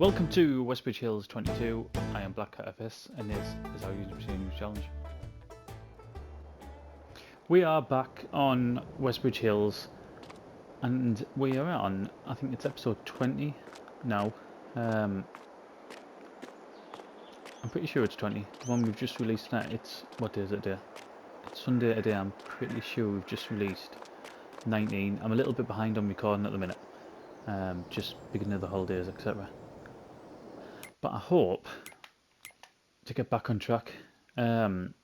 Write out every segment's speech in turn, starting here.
Welcome to Westbridge Hills 22. I am Black Cat FS and this is our user news challenge. We are back on Westbridge Hills and we are on, I think it's episode 20 now. I'm pretty sure it's 20. The one we've just released now, it's, what day is it today? It's Sunday today. I'm pretty sure we've just released 19. I'm a little bit behind on recording at the minute. Just beginning of the holidays, etc. But I hope to get back on track. Today's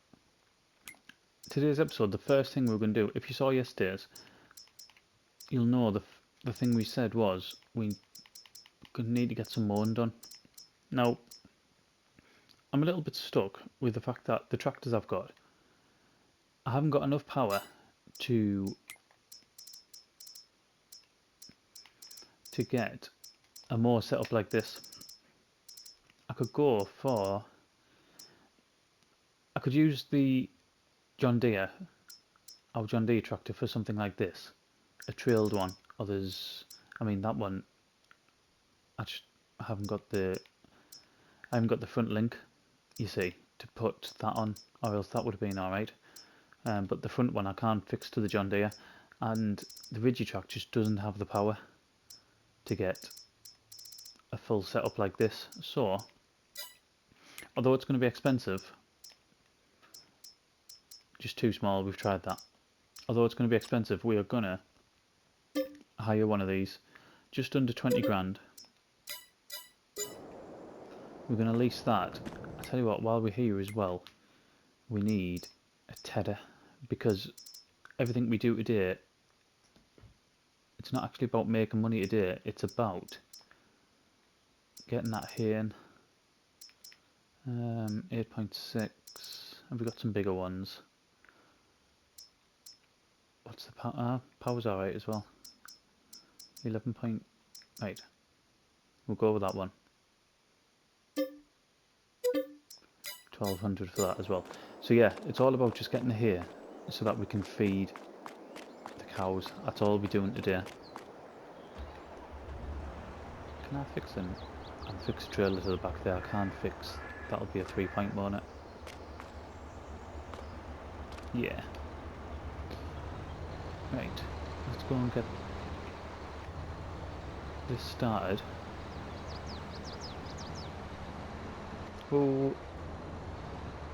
episode, the first thing we're going to do, if you saw yesterday's, you'll know the thing we said was we need to get some mowing done. Now, I'm a little bit stuck with the fact that the tractors I've got, I haven't got enough power to get a mower set up like this. I could use the our John Deere tractor for something like this, a trailed one. Others, I mean that one, I haven't got the front link, you see, to put that on, or else that would have been alright. But the front one I can't fix to the John Deere, and the Rigitrack just doesn't have the power to get a full setup like this. So, although it's going to be expensive, just too small, we've tried that. Although it's going to be expensive, we are going to hire one of these, just under 20 grand. We're going to lease that. I tell you what, while we're here as well, we need a tedder, because everything we do today, it's not actually about making money today, it's about getting that hay in. 8.6, have we got some bigger ones? What's the power? Power's alright as well. 11 point, right, we'll go with that one. 1200 for that as well. So yeah, it's all about just getting the hay so that we can feed the cows. That's all we're doing today. Can I fix them? I'll fix a trailer to the back there. I can't fix, that'll be a 3-point bonnet. Yeah. Right, let's go and get this started. Oh,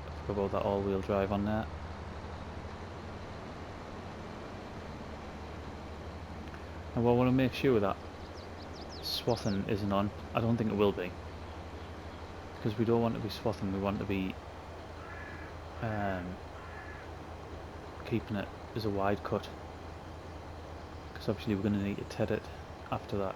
I forgot about that all-wheel drive on there. And I want to make sure that swathing isn't on. I don't think it will be, because we don't want to be swathing, we want to be keeping it as a wide cut, because obviously we're going to need to ted it after that.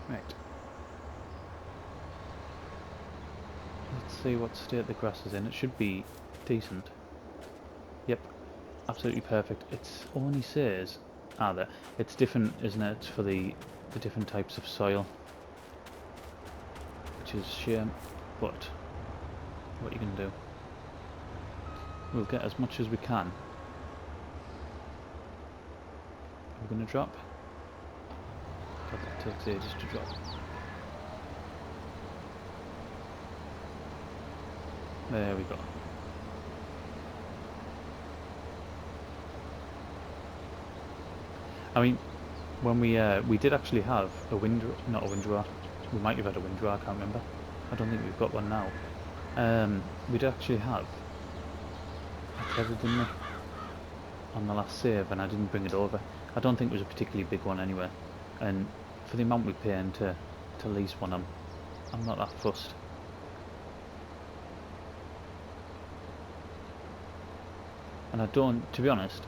Right. Let's see what state the grass is in. It should be decent. Yep, absolutely perfect. It's only says there. It's different, isn't it? It's for the different types of soil, which is a shame, but what you can do. We'll get as much as we can. We're going to drop. God, that takes ages to drop. There we go. I mean, when we did actually have a not a windrower. We might have had a windrower, I can't remember. I don't think we've got one now. We did actually have a tedder, didn't we, on the last save, and I didn't bring it over. I don't think it was a particularly big one anyway, and for the amount we're paying to lease one, I'm not that fussed. And I don't, to be honest,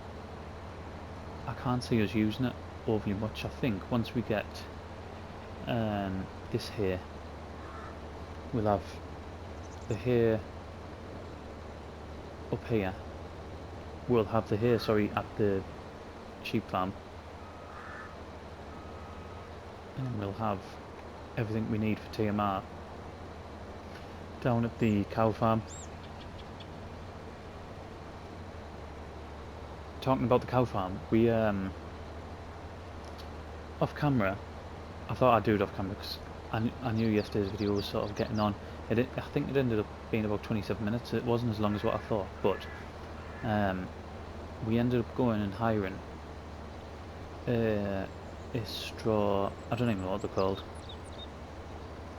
I can't see us using it overly much. I think once we get this here, we'll have the hay up here. We'll have the hay, sorry, at the sheep farm, and then we'll have everything we need for TMR. down at the cow farm. Talking about the cow farm, we off camera. I thought I'd do it off camera because I knew yesterday's video was sort of getting on. I think it ended up being about 27 minutes. It wasn't as long as what I thought, but we ended up going and hiring a straw. I don't even know what they're called.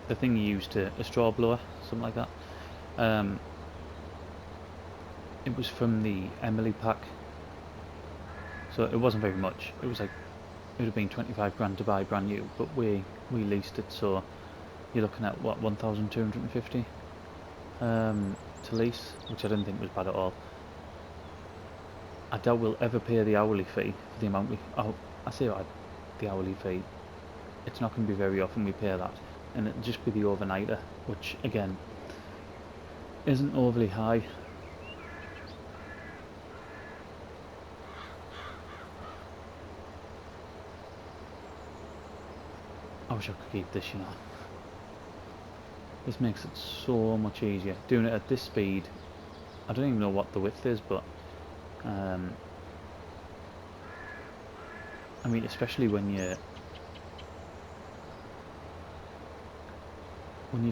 The thing you use to a straw blower, something like that. It was from the Emily pack, so it wasn't very much. It was like, it would have been 25 grand to buy brand new, but we leased it, so you're looking at what, 1,250 to lease, which I didn't think was bad at all. I doubt we'll ever pay the hourly fee for the amount the hourly fee. It's not going to be very often we pay that, and it'll just be the overnighter, which again isn't overly high. I wish I could keep this, you know. This makes it so much easier. Doing it at this speed, I don't even know what the width is, but I mean, especially when you're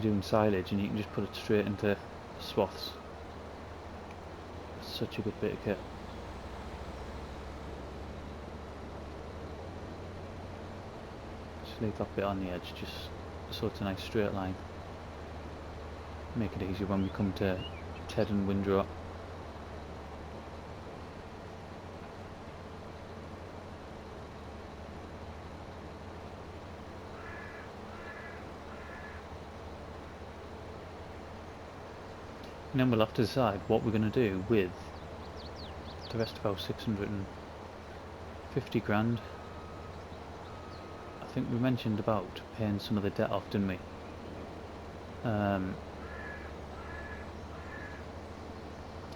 doing silage and you can just put it straight into swaths. It's such a good bit of kit. Just leave that bit on the edge, just so it's a nice straight line. Make it easier when we come to Ted and Windrow. And then we'll have to decide what we're going to do with the rest of our 650 grand. I think we mentioned about paying some of the debt off, didn't we?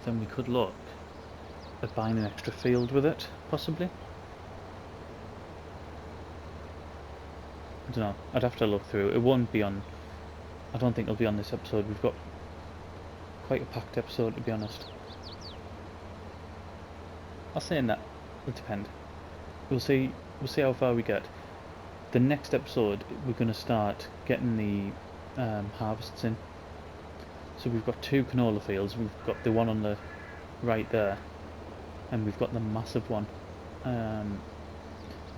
Then we could look at buying an extra field with it, possibly. I don't know, I'd have to look through. It won't be on, I don't think it'll be on this episode. We've got quite a packed episode, to be honest. I'll say in that, it'll depend. We'll see how far we get. The next episode, we're going to start getting the harvests in. So we've got 2 canola fields. We've got the one on the right there, and we've got the massive one. And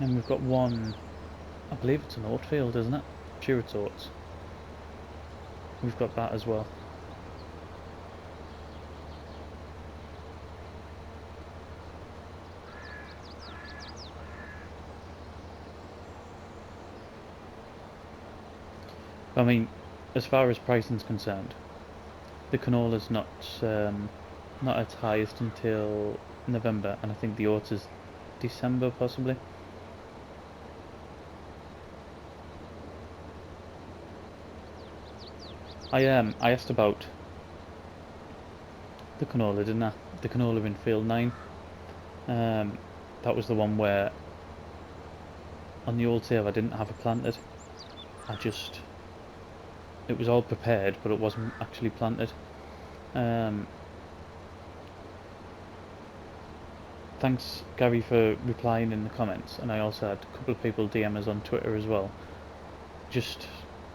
we've got one, I believe it's an oat field, isn't it? Sure, it's oats. We've got that as well. I mean, as far as pricing's concerned, the canola's not at its highest until November, and I think the oats is December possibly. I asked about the canola, didn't I? The canola in field 9. That was the one where on the old save I didn't have it planted. It was all prepared, but it wasn't actually planted. Thanks, Gary, for replying in the comments, and I also had a couple of people DM us on Twitter as well, just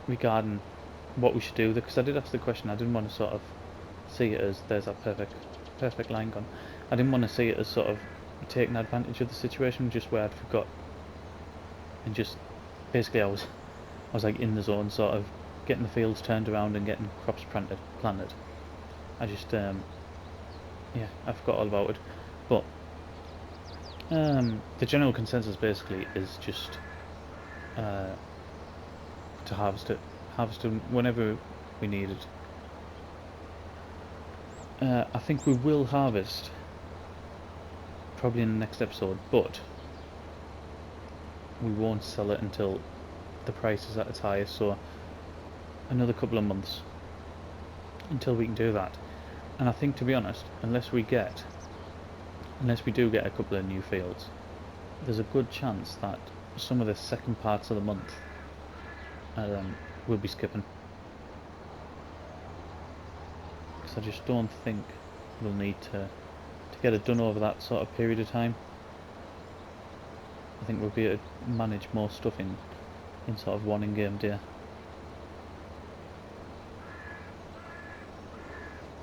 regarding what we should do, because I did ask the question. I didn't want to sort of see it as, there's that perfect line gone. I didn't want to see it as sort of taking advantage of the situation, just where I'd forgot, and just basically I was like in the zone, sort of getting the fields turned around and getting crops planted. I just yeah, I forgot all about it. But the general consensus basically is just to harvest it whenever we need it. I think we will harvest probably in the next episode, but we won't sell it until the price is at its highest, so another couple of months until we can do that. And I think, to be honest, unless we do get a couple of new fields, there's a good chance that some of the second parts of the month we'll be skipping. I just don't think we'll need to get it done over that sort of period of time. I think we'll be able to manage more stuff in sort of one in-game day.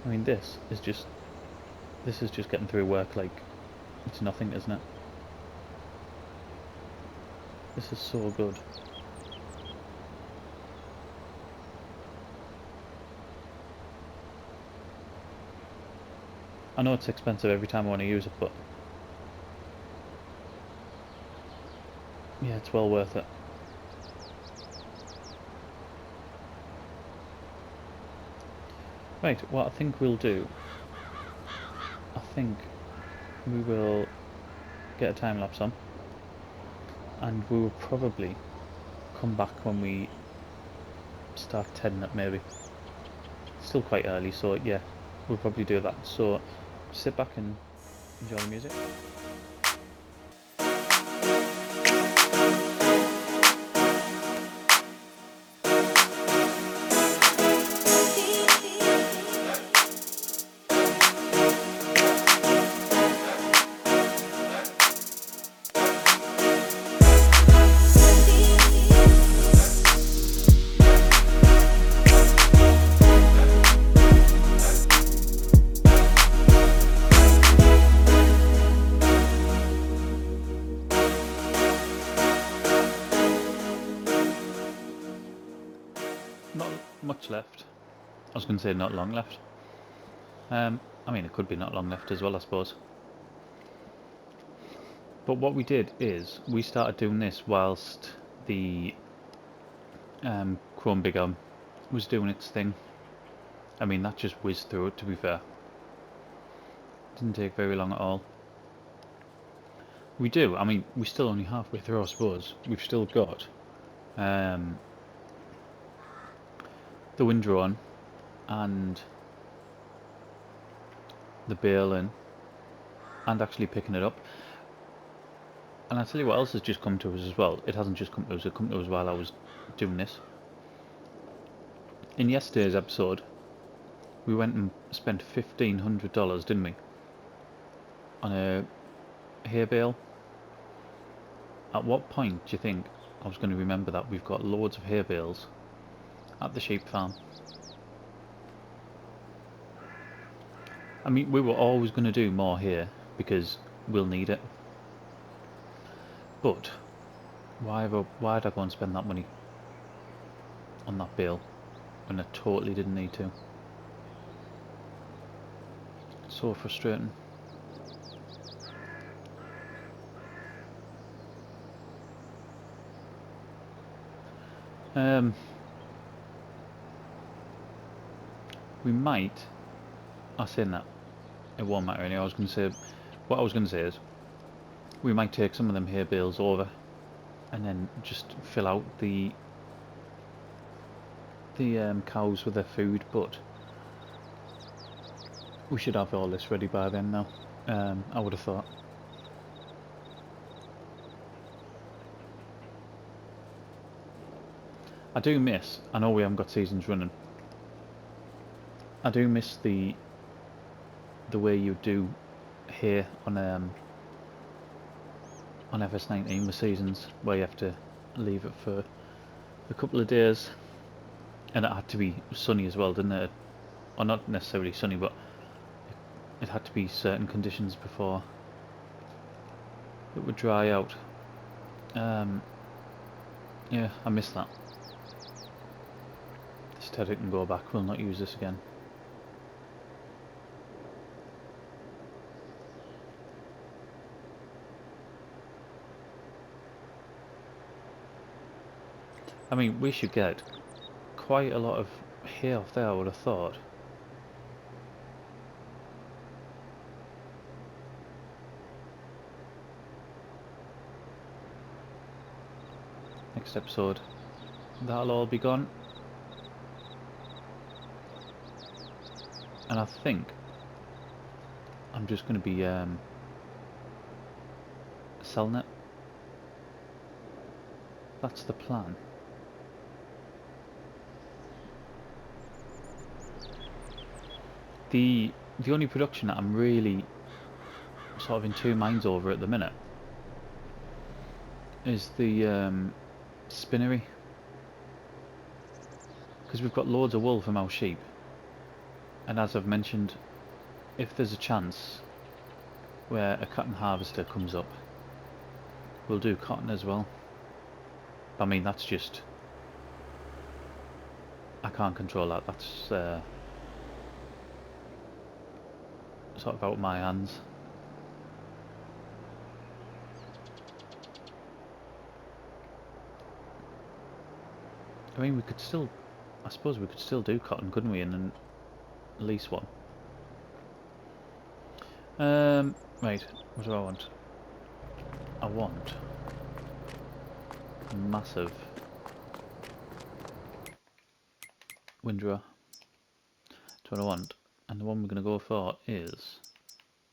I mean, this is just getting through work like it's nothing, isn't it? This is so good. I know it's expensive every time I want to use it, but yeah, it's well worth it. Right, what I think we'll do, I think we will get a time lapse on, and we will probably come back when we start tedding it maybe. It's still quite early, so yeah, we'll probably do that. So sit back and enjoy the music. Not much left. I was going to say not long left. I mean, it could be not long left as well, I suppose. But what we did is we started doing this whilst the Chrome Big Arm was doing its thing. I mean, that just whizzed through it, to be fair. Didn't take very long at all. We do, I mean, we're still only halfway through, I suppose. We've still got the windrow on and the bale in and actually picking it up. And I'll tell you what else has just come to us as well. It hasn't just come to us, it come to us while I was doing this. In yesterday's episode, we went and spent $1,500, didn't we? On a hay bale. At what point do you think I was going to remember that we've got loads of hay bales at the sheep farm? I mean, we were always going to do more here because we'll need it. But why did I go and spend that money on that bale when I totally didn't need to? It's so frustrating. We might. I say that it won't matter anyway. What I was going to say is we might take some of them hay bales over and then just fill out the cows with their food, but we should have all this ready by then now. I would have thought. I know we haven't got seasons running. I do miss the way you do here on FS19 with seasons, where you have to leave it for a couple of days, and it had to be sunny as well, didn't it? Or not necessarily sunny, but it had to be certain conditions before it would dry out. Yeah, I miss that. This Teddy can go back, we'll not use this again. I mean, we should get quite a lot of hay off there, I would have thought. Next episode, that'll all be gone. And I think I'm just going to be selling it. That's the plan. The only production that I'm really sort of in two minds over at the minute is the spinnery, because we've got loads of wool from our sheep, and as I've mentioned, if there's a chance where a cotton harvester comes up, we'll do cotton as well. I mean, that's just, I can't control that. That's sort of out of my hands. I mean, we could still, I suppose we could still do cotton, couldn't we, and then lease one. Right, what do I want? I want a massive windrower. That's what I want. And the one we're going to go for is,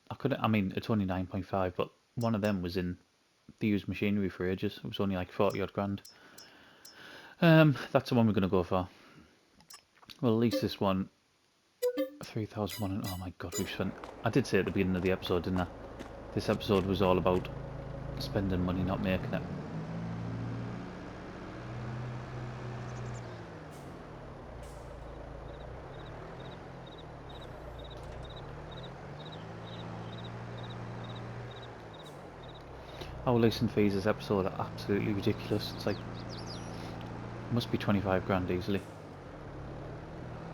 I mean, it's only 9.5, but one of them was in the used machinery for ages. It was only like 40 odd grand. That's the one we're going to go for. We'll lease this one 3,001. Oh my god, we've spent. I did say at the beginning of the episode, didn't I? This episode was all about spending money, not making it. Our leasing fees this episode are absolutely ridiculous. It's like, must be 25 grand easily.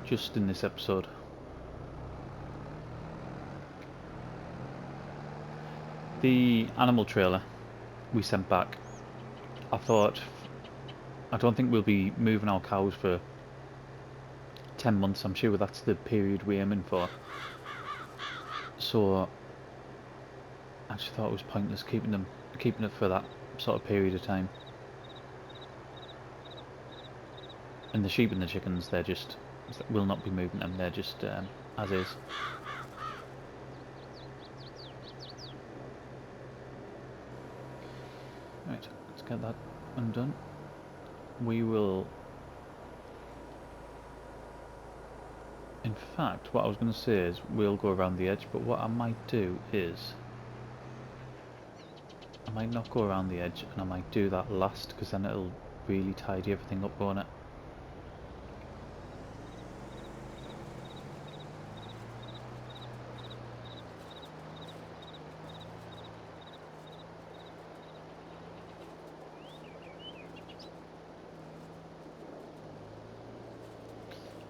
Just in this episode. The animal trailer we sent back, I don't think we'll be moving our cows for 10 months. I'm sure that's the period we're aiming for. So I just thought it was pointless keeping it for that sort of period of time. And the sheep and the chickens, we'll not be moving them. They're just as is. Right, let's get that undone. We will. In fact, what I was going to say is we'll go around the edge, but what I might do is I might not go around the edge, and I might do that last, because then it'll really tidy everything up, won't it?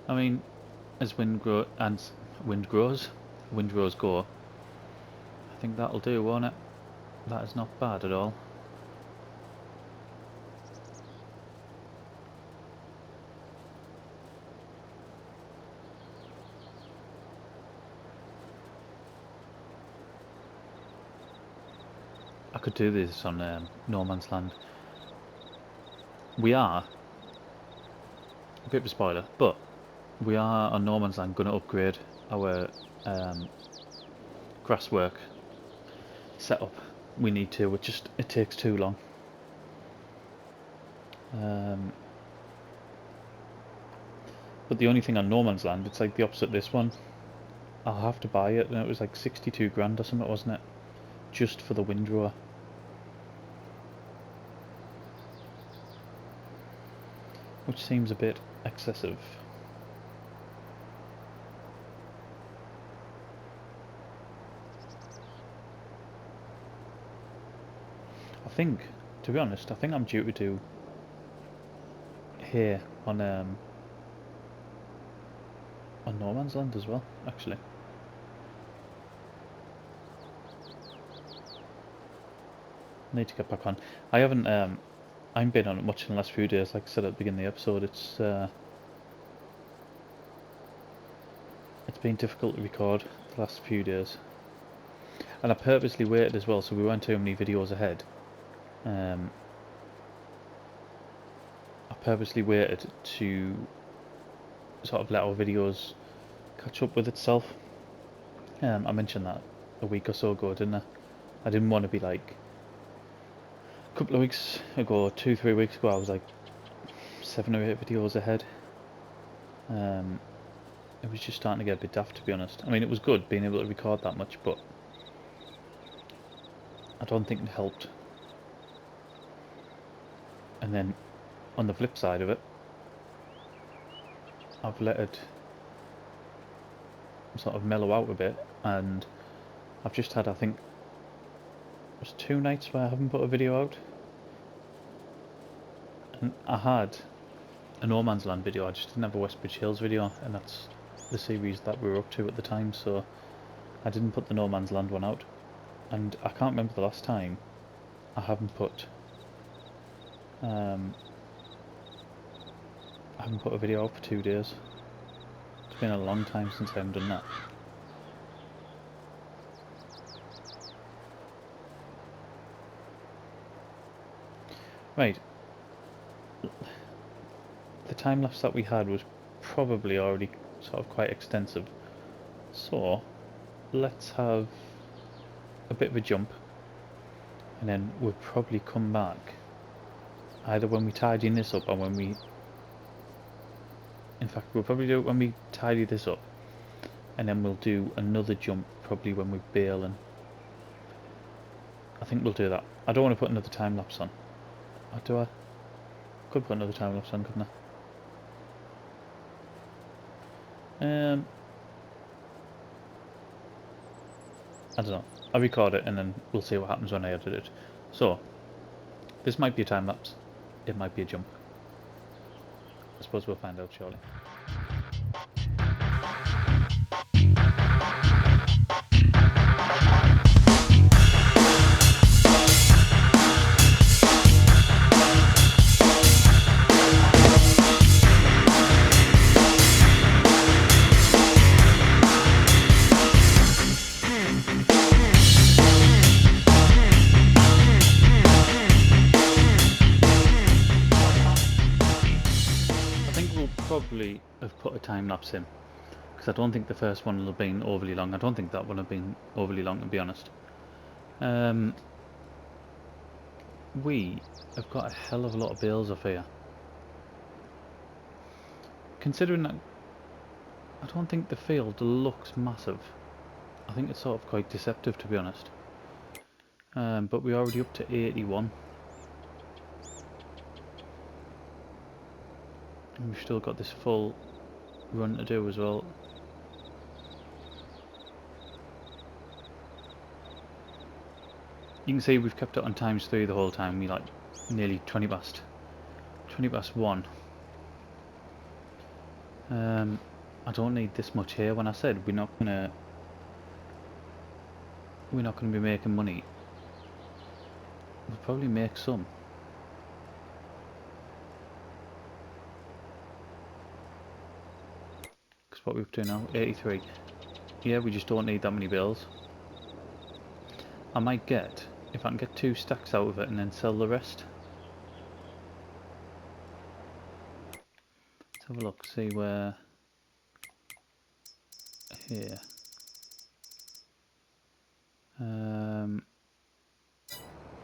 I mean, as windrows go, I think that'll do, won't it? That is not bad at all. I could do this on No Man's Land. We are, a bit of a spoiler, but we are on No Man's Land going to upgrade our grasswork setup. We need to, it takes too long. But the only thing on No Man's Land, it's like the opposite of this one. I'll have to buy it, and it was like 62 grand or something, wasn't it? Just for the windrower. Which seems a bit excessive. I think, to be honest, I think I'm due to do here on No Man's Land as well, actually. Need to get back on. I haven't been on it much in the last few days. Like I said at the beginning of the episode, it's been difficult to record the last few days, and I purposely waited as well, so we weren't too many videos ahead. I purposely waited to sort of let our videos catch up with itself. I mentioned that a week or so ago, didn't I? I didn't want to be like a couple of weeks ago, 2-3 weeks ago, I was like 7 or 8 videos ahead. it was just starting to get a bit daft, to be honest. I mean, it was good being able to record that much, but I don't think it helped. And then on the flip side of it, I've let it sort of mellow out a bit, and I've just had, I think, it was 2 nights where I haven't put a video out. And I had a No Man's Land video, I just didn't have a Westbridge Hills video, and that's the series that we were up to at the time, so I didn't put the No Man's Land one out. And I can't remember the last time I haven't put a video out for 2 days. It's been a long time since I haven't done that. Right. The time lapse that we had was probably already sort of quite extensive. So let's have a bit of a jump, and then we'll probably come back either when we tidy this up or when we... In fact, we'll probably do it when we tidy this up, and then we'll do another jump probably when we bail, and I think we'll do that. I don't want to put another time lapse on. Or do I? Could put another time lapse on, couldn't I? I don't know. I'll record it and then we'll see what happens when I edit it. So, this might be a time lapse. It might be a jump. I suppose we'll find out shortly. Probably have put a time lapse in, because I don't think the first one will have been overly long. I don't think that one will have been overly long, to be honest. We have got a hell of a lot of bales off here. Considering that I don't think the field looks massive, I think it's sort of quite deceptive, to be honest. But we're already up to 81. And we've still got this full run to do as well. You can see we've kept it on ×3 the whole time. We like nearly 20 past 1. I don't need this much here. When I said we're not gonna be making money, we'll probably make some. What we're up to now, 83. Yeah, we just don't need that many bales. I might get, if I can get 2 stacks out of it and then sell the rest. Let's have a look, see where... Here.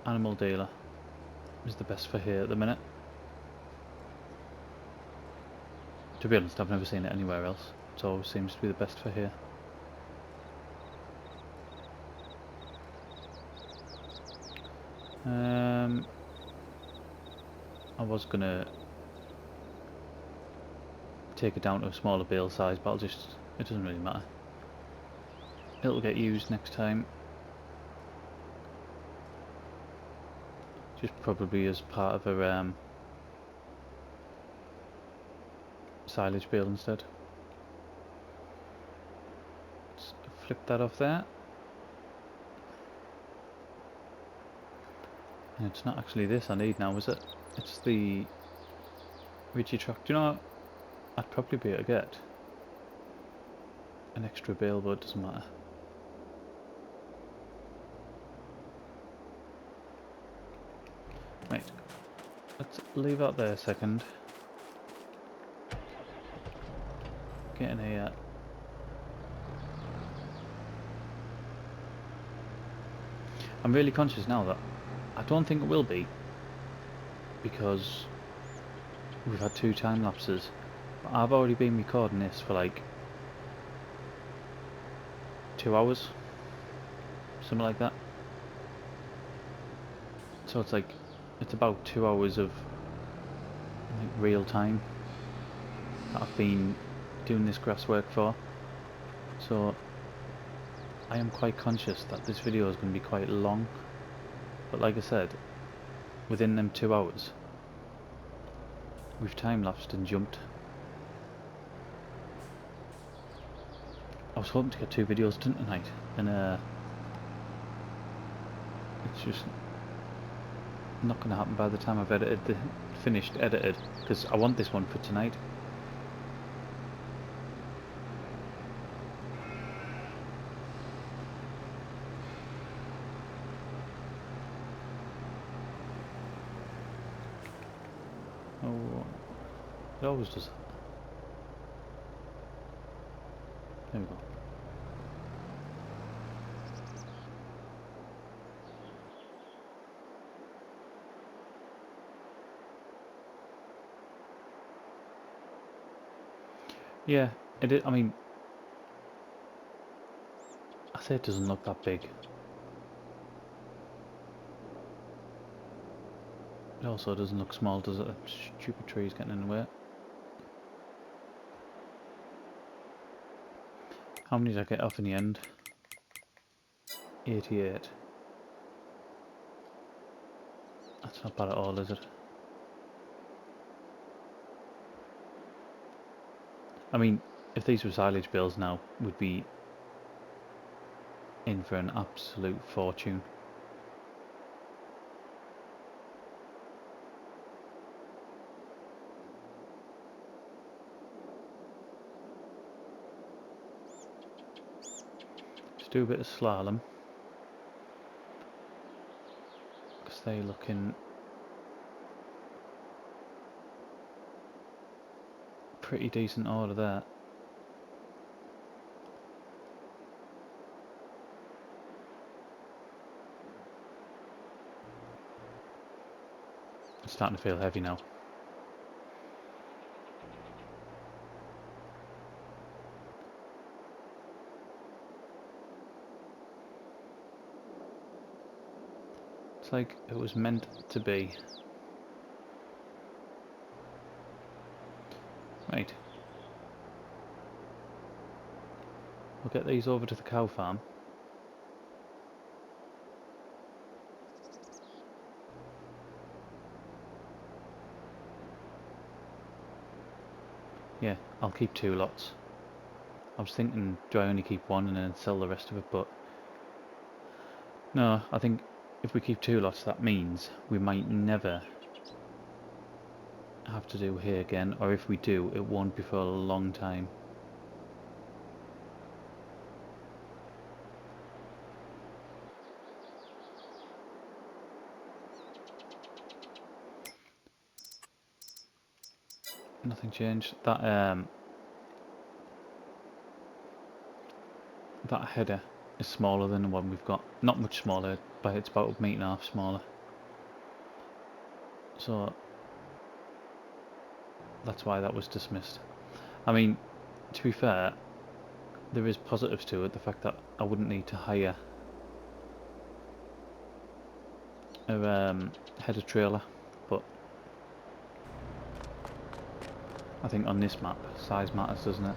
Animal dealer is the best for here at the minute. To be honest, I've never seen it anywhere else. It always seems to be the best for here. I was gonna take it down to a smaller bale size, but it doesn't really matter. It'll get used next time. Just probably as part of a silage bale instead. Let's flip that off there. And it's not actually this I need now, is it? It's the Ridgy truck. Do you know what? I'd probably be able to get an extra bale, but it doesn't matter. Right, let's leave that there a second. Get in here. I'm really conscious now that I don't think it will be, because we've had 2 time lapses. But I've already been recording this for like 2 hours, something like that. So it's like, it's about 2 hours of like real time that I've been doing this grass work for. So I am quite conscious that this video is going to be quite long, but like I said, within them 2 hours we've time lapsed and jumped. I was hoping to get 2 videos done tonight, and it's just not going to happen by the time I've finished edited, because I want this one for tonight. Oh, it always does that. There we go. Yeah, I mean, I say it doesn't look that big. It also doesn't look small, does it? Stupid trees getting in the way. How many did I get off in the end? 88. That's not bad at all, is it? I mean, if these were silage bales now, we'd be in for an absolute fortune. Just do a bit of slalom, because they're looking pretty decent order there. It's starting to feel heavy now. It's like it was meant to be. Right. We'll get these over to the cow farm. Yeah, I'll keep 2 lots. I was thinking, do I only keep 1 and then sell the rest of it, but no, I think if we keep 2 lots, that means we might never have to do hay again, or if we do, it won't be for a long time. Nothing changed. That header is smaller than the one we've got. Not much smaller, but it's about 1.5 meters smaller. So that's why that was dismissed. I mean, to be fair, there is positives to it. The fact that I wouldn't need to hire a header trailer, but I think on this map, size matters, doesn't it?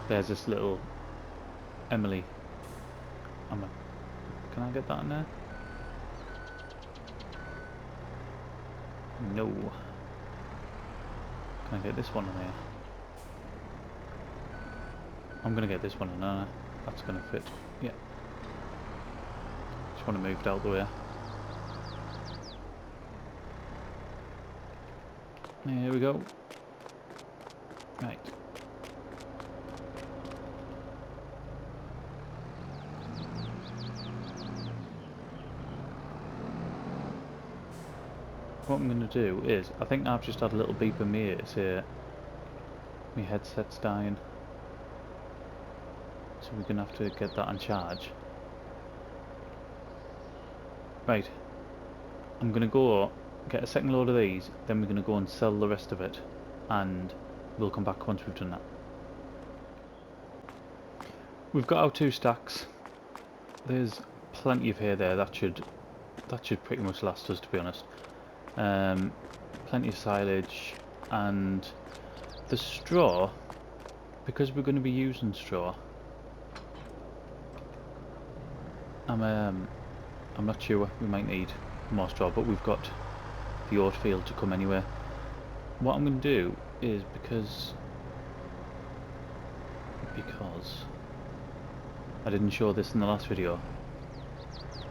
There's this little Emily. Can I get that in there? No. Can I get this one in there? I'm gonna get this one in there. That's gonna fit. Yeah. Just want to move it out the way. Here we go. Right. What I'm going to do is, I think I've just had a little beep in my ear to say my headset's dying. So we're going to have to get that on charge. Right. I'm going to go get a second load of these, then we're going to go and sell the rest of it. and we'll come back once we've done that. We've got our 2 stacks. There's plenty of hay there. That should pretty much last us, to be honest. Plenty of silage, and the straw, because we're going to be using straw. I'm not sure. We might need more straw, but we've got the oat field to come anyway. What I'm going to do is because I didn't show this in the last video.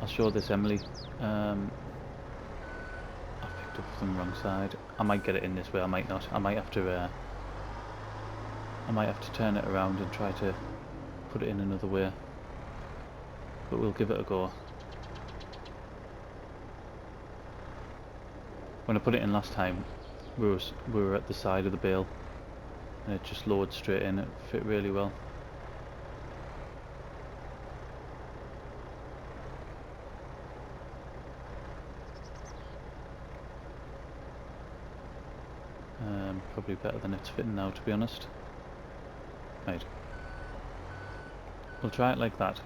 I'll show this Emily. I've picked up from the wrong side. I might get it in this way. I might not. I might have to turn it around and try to put it in another way. But we'll give it a go. When I put it in last time, we were at the side of the bale, and it just lowered straight in. It fit really well. Probably better than it's fitting now, to be honest. Right. We'll try it like that.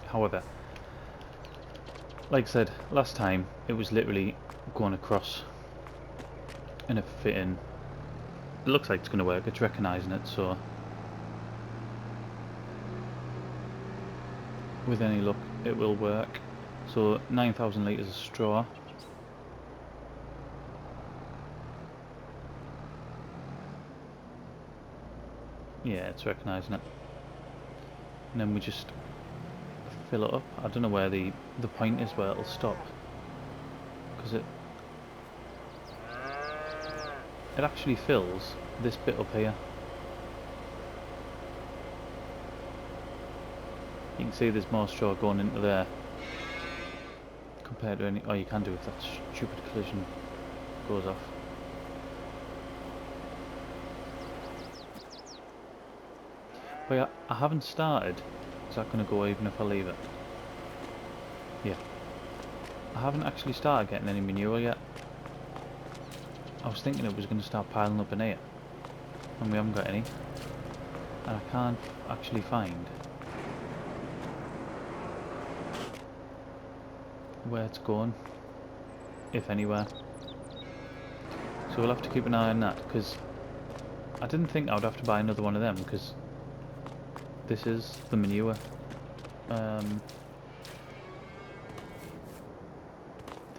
However, like I said, last time it was literally going across and it fit in. It looks like it's going to work, it's recognising it, so with any luck it will work. So 9,000 litres of straw. Yeah, it's recognising it. And then we just fill it up. I don't know where the point is where it'll stop, because it actually fills this bit up here. You can see there's more straw going into there compared to any. Oh, you can do if that stupid collision goes off. But yeah, I haven't started. Is that going to go even if I leave it? Yeah. I haven't actually started getting any manure yet. I was thinking it was going to start piling up in here, and we haven't got any. And I can't actually find where it's going, if anywhere. So we'll have to keep an eye on that, because I didn't think I would have to buy another one of them, because this is the manure. The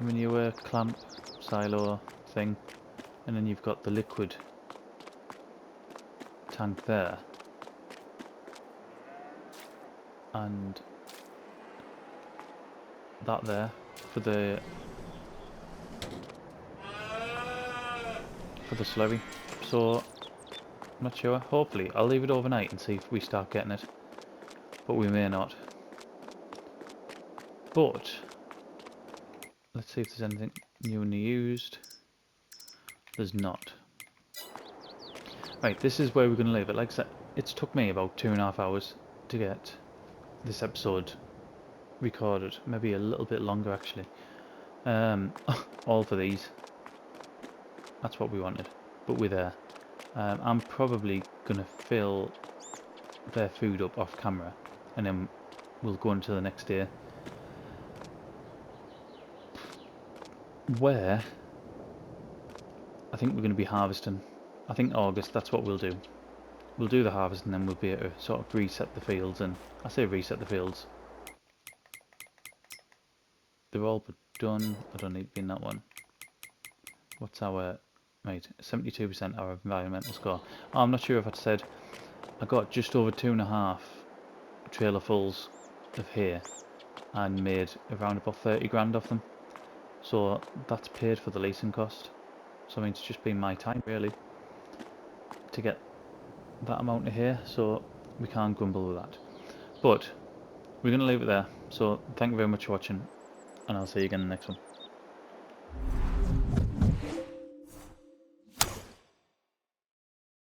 manure clamp silo thing, and then you've got the liquid tank there, and that there for the slurry. So I'm not sure. Hopefully I'll leave it overnight and see if we start getting it, but we may not. But let's see if there's anything new and used. There's not. Right, this is where we're going to leave it. Like I said, it's took me about 2.5 hours to get this episode recorded. Maybe a little bit longer, actually. All for these. That's what we wanted. But we're there. I'm probably going to fill their food up off camera, and then we'll go on to the next day, where I think we're going to be harvesting. I think August, that's what we'll do. We'll do the harvest, and then we'll be able to sort of reset the fields. And I say reset the fields, they're all but done. I don't need to be in that one. What's our... Right, 72% our environmental score. Oh, I'm not sure if I said I got just over 2.5 trailer fulls of hay and made around about 30 grand off them. So that's paid for the leasing cost. So I mean, it's just been my time really to get that amount of hay, so we can't grumble with that. But we're going to leave it there. So thank you very much for watching, and I'll see you again in the next one.